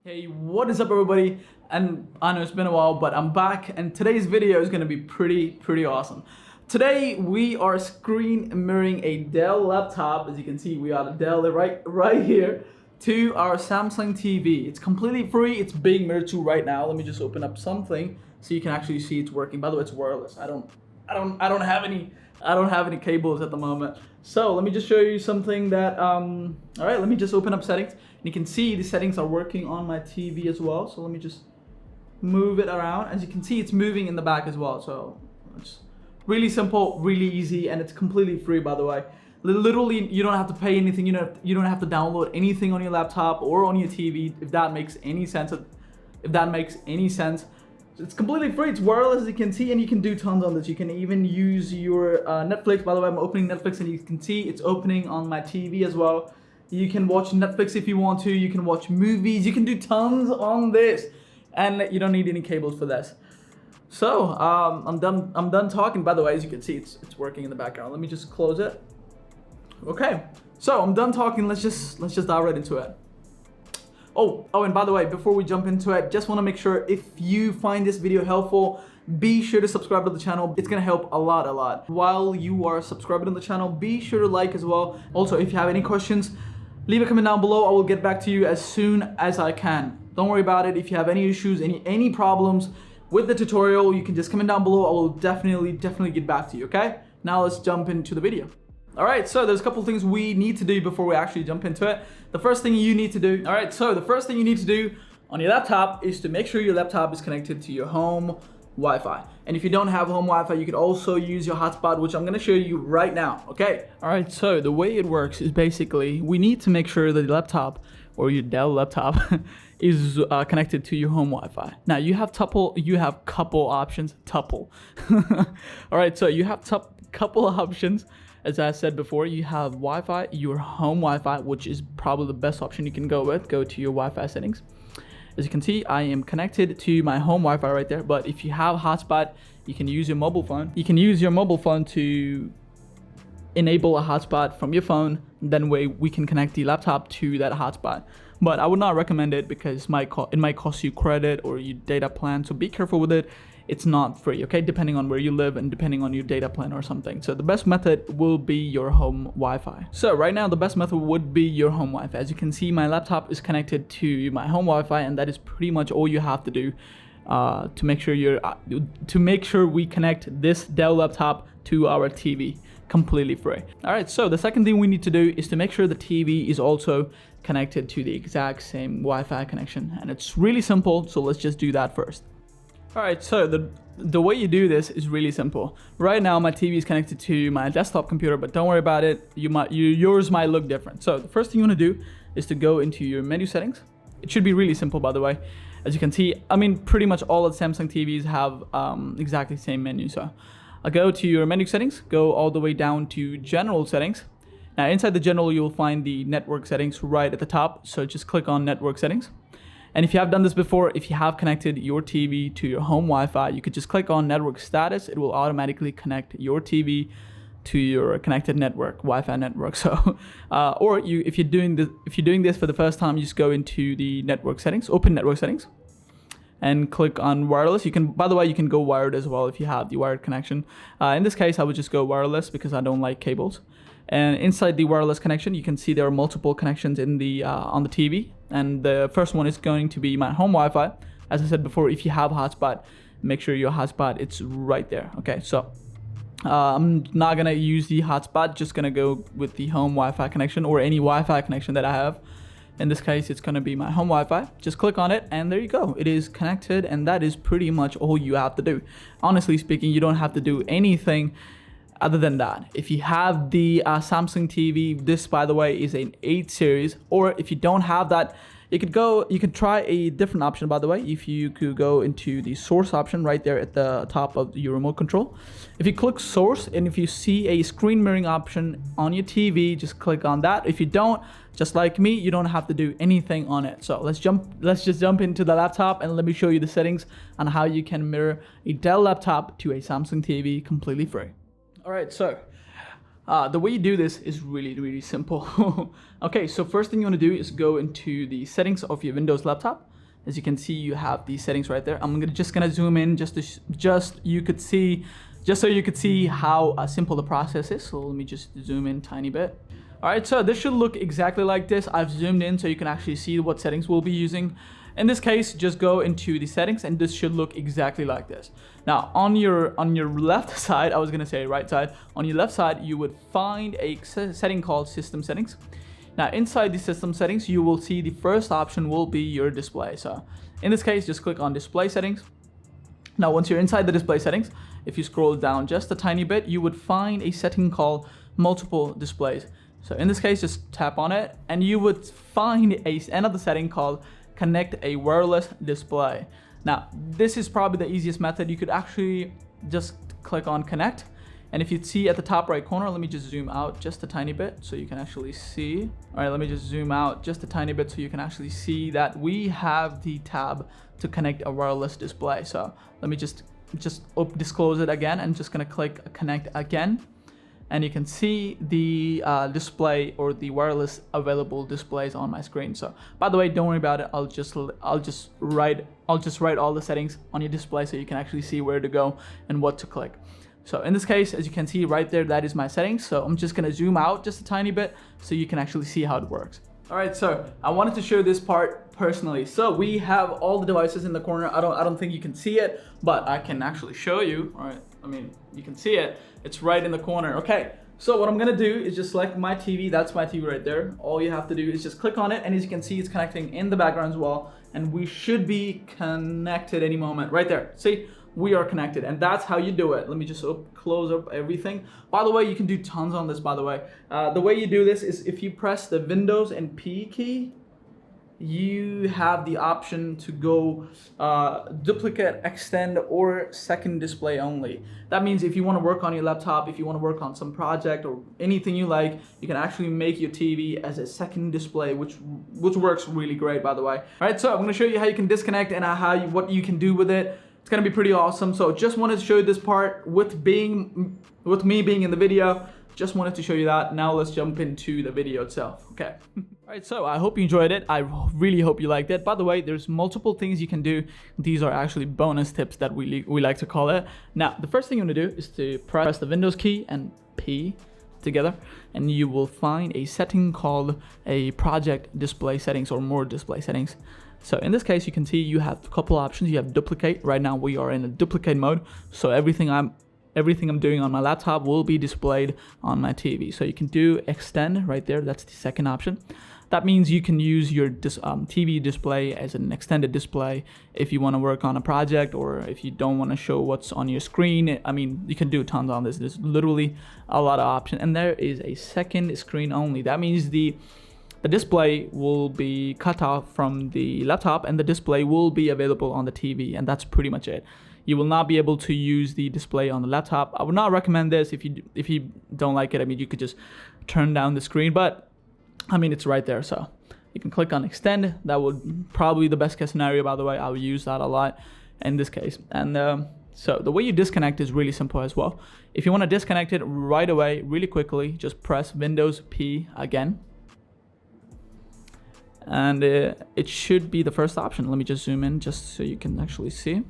Hey, what is up everybody? And I know it's been a while, but I'm back and today's video is gonna be pretty awesome. Today we are screen mirroring a Dell laptop. As you can see, we got a Dell right here to our Samsung TV. It's completely free. It's being mirrored to right now. Let me just open up something so you can actually see it's working. By the way, it's wireless. I don't have any cables at the moment. So let me just show you something that all right, let me just open up settings. And you can see the settings are working on my TV as well. So let me just move it around. As you can see, it's moving in the back as well. So it's really simple, really easy, and it's completely free, by the way. Literally, you don't have to pay anything. You don't have to download anything on your laptop or on your TV, if that makes any sense. It's completely free. It's wireless, as you can see, and you can do tons on this. You can even use your Netflix. By the way, I'm opening Netflix, and you can see it's opening on my TV as well. You can watch Netflix if you want to. You can watch movies. You can do tons on this, and you don't need any cables for this. So I'm done talking. By the way, as you can see, it's working in the background. Let me just close it. Okay, so I'm done talking. Let's just dive right into it. Oh, and by the way, before we jump into it, just want to make sure if you find this video helpful, be sure to subscribe to the channel. It's gonna help a lot. While you are subscribing to the channel, be sure to like as well. Also, if you have any questions, leave a comment down below. I will get back to you as soon as I can. Don't worry about it. If you have any issues, any problems with the tutorial, you can just comment down below. I will definitely get back to you, okay? Now let's jump into the video. All right, so there's a couple things we need to do before we actually jump into it. The first thing you need to do on your laptop is to make sure your laptop is connected to your home Wi-Fi. And if you don't have home Wi-Fi, you could also use your hotspot, which I'm gonna show you right now, okay? All right, so the way it works is basically, we need to make sure that the laptop or your Dell laptop is connected to your home Wi-Fi. Now you have couple options. All right, so you have couple options. As I said before, you have Wi-Fi, your home Wi-Fi, which is probably the best option you can go with. Go to your Wi-Fi settings. As you can see, I am connected to my home Wi-Fi right there. But if you have hotspot, you can use your mobile phone. You can use your mobile phone to enable a hotspot from your phone. Then we can connect the laptop to that hotspot. But I would not recommend it because it might cost you credit or your data plan. So be careful with it. It's not free, okay? Depending on where you live and depending on your data plan or something. So the best method will be your home Wi-Fi. So right now, the best method would be your home Wi-Fi. As you can see, my laptop is connected to my home Wi-Fi, and that is pretty much all you have to do to make sure we connect this Dell laptop to our TV completely free. All right, so the second thing we need to do is to make sure the TV is also connected to the exact same Wi-Fi connection. And it's really simple, so let's just do that first. All right, so the way you do this is really simple. Right now, my TV is connected to my desktop computer, but don't worry about it. Yours might look different. So the first thing you want to do is to go into your menu settings. It should be really simple, by the way. As you can see, I mean, pretty much all of the Samsung TVs have exactly the same menu. So I'll go to your menu settings, go all the way down to general settings. Now inside the general, you'll find the network settings right at the top. So just click on network settings. And if you have done this before, if you have connected your TV to your home Wi-Fi, you could just click on network status. It will automatically connect your TV to your connected network, Wi-Fi network. So, if you're doing this for the first time, you just go into the network settings, open network settings, and click on wireless. By the way, you can go wired as well if you have the wired connection. In this case, I would just go wireless because I don't like cables. And inside the wireless connection, you can see there are multiple connections in the on the TV. And the first one is going to be my home Wi-Fi. As I said before, if you have hotspot, make sure your hotspot it's right there. Okay, so I'm not gonna use the hotspot, just gonna go with the home Wi-Fi connection or any Wi-Fi connection that I have. In this case, it's gonna be my home Wi-Fi. Just click on it and there you go. It is connected, and that is pretty much all you have to do. Honestly speaking, you don't have to do anything other than that. If you have the Samsung TV, this by the way is an 8 series, or if you don't have that, you could try a different option. By the way, if you could go into the source option right there at the top of your remote control. If you click source, and if you see a screen mirroring option on your TV, just click on that. If you don't, just like me, you don't have to do anything on it. So let's just jump into the laptop and let me show you the settings on how you can mirror a Dell laptop to a Samsung TV completely free. All right, so the way you do this is really simple. Okay, so first thing you want to do is go into the settings of your Windows laptop. as you can see, you have these settings right there. I'm just gonna zoom in just so you could see how simple the process is. So let me just zoom in a tiny bit. All right, so this should look exactly like this. I've zoomed in so you can actually see what settings we'll be using. In this case, just go into the settings and this should look exactly like this. Now, on your left side, I was gonna say right side, on your left side, you would find a setting called System Settings. Now, inside the System Settings, you will see the first option will be your display. So in this case, just click on Display Settings. Now, once you're inside the display settings, if you scroll down just a tiny bit, you would find a setting called Multiple Displays. So in this case, just tap on it and you would find another setting called Connect a Wireless Display. Now, this is probably the easiest method. You could actually just click on Connect. And if you see at the top right corner, let me just zoom out just a tiny bit so you can actually see. All right, let me just zoom out just a tiny bit so you can actually see that we have the tab to connect a wireless display. So let me just disclose it again and just gonna click Connect again. And you can see the display or the wireless available displays on my screen. So by the way, don't worry about it. I'll just write all the settings on your display so you can actually see where to go and what to click. So in this case, as you can see right there, that is my settings. So I'm just gonna zoom out just a tiny bit so you can actually see how it works. All right, so I wanted to show this part personally. So we have all the devices in the corner. I don't think you can see it, but I can actually show you. All right, I mean, you can see it. It's right in the corner. Okay, so what I'm gonna do is just select my TV. That's my TV right there. All you have to do is just click on it, and as you can see, it's connecting in the background as well. And we should be connected any moment. Right there. See, we are connected, and that's how you do it. Let me just close up everything. By the way, you can do tons on this, by the way. The way you do this is if you press the Windows and P key, you have the option to go duplicate, extend, or second display only. That means if you want to work on your laptop, if you want to work on some project or anything you like, you can actually make your TV as a second display, which works really great, by the way. All right, so I'm going to show you how you can disconnect and what you can do with it. It's gonna be pretty awesome. So just wanted to show you this part with me being in the video. Just wanted to show you that. Now let's jump into the video itself. Okay. All right, so I hope you enjoyed it. I really hope you liked it. By the way, there's multiple things you can do. These are actually bonus tips that we like to call it. Now, the first thing you want to do is to press the Windows key and P together, and you will find a setting called a project display settings or more display settings. So in this case, you can see you have a couple options. You have duplicate. Right now we are in a duplicate mode. So everything I'm doing on my laptop will be displayed on my TV. So you can do extend right there. That's the second option. That means you can use your TV display as an extended display if you want to work on a project, or if you don't want to show what's on your screen. I mean, you can do tons on this. There's literally a lot of options. And there is a second screen only. That means the display will be cut off from the laptop and the display will be available on the TV, and that's pretty much it. You will not be able to use the display on the laptop. I would not recommend this if you don't like it. I mean, you could just turn down the screen, but I mean, it's right there. So you can click on extend. That would probably the best case scenario, by the way. I would use that a lot in this case. And so the way you disconnect is really simple as well. If you want to disconnect it right away, really quickly, just press Windows P again. And it should be the first option. Let me just zoom in just so you can actually see.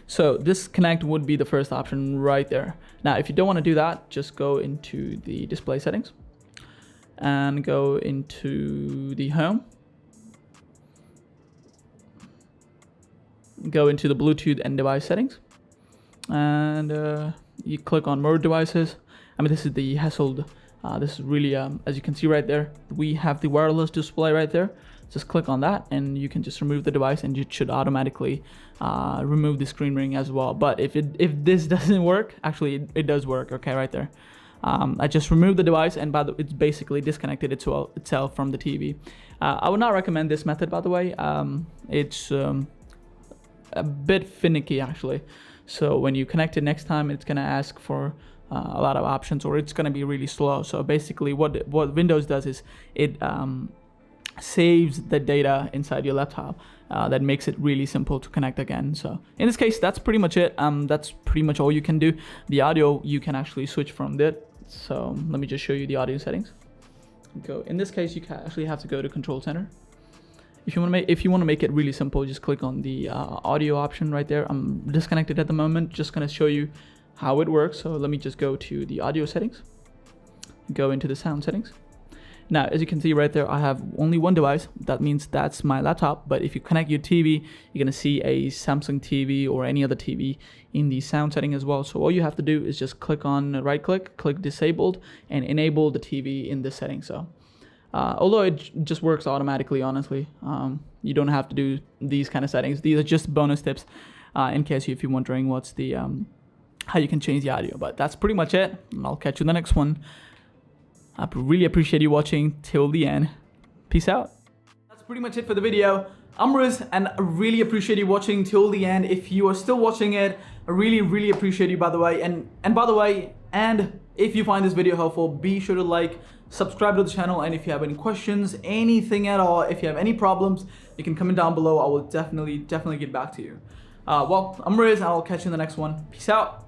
So disconnect would be the first option right there. Now, if you don't want to do that, just go into the display settings and go into the home. Go into the Bluetooth and device settings, and you click on more devices. I mean, this is the hassled. This is really, as you can see right there, we have the wireless display right there. Just click on that and you can just remove the device, and it should automatically remove the screen ring as well. But if this doesn't work, actually it does work. Okay, right there. I just removed the device, and it's basically disconnected itself from the TV. I would not recommend this method, by the way. It's a bit finicky actually. So when you connect it next time, it's gonna ask for a lot of options, or it's gonna be really slow. So basically what Windows does is it saves the data inside your laptop. That makes it really simple to connect again. So in this case, that's pretty much it. That's pretty much all you can do. The audio, you can actually switch from that. So let me just show you the audio settings. In this case, you actually have to go to Control Center. If you want to make it really simple, just click on the audio option right there. I'm disconnected at the moment, just gonna show you how it works. So let me just go to the audio settings, go into the sound settings. Now, as you can see right there, I have only one device. That means that's my laptop. But if you connect your TV, you're gonna see a Samsung TV or any other TV in the sound setting as well. So all you have to do is just click on right click disabled, and enable the TV in this setting. So although it just works automatically, honestly, you don't have to do these kind of settings. These are just bonus tips in case if you're wondering what's the how you can change the audio. But that's pretty much it, and I'll catch you in the next one. I really appreciate you watching till the end. Peace out. That's pretty much it for the video. I'm Riz, and I really appreciate you watching till the end. If you are still watching it, I really appreciate you, by the way. And by the way, and if you find this video helpful, be sure to like, subscribe to the channel, and if you have any questions, anything at all, if you have any problems, you can comment down below. I will definitely get back to you. Well, I'm Riz, and I'll catch you in the next one. Peace out.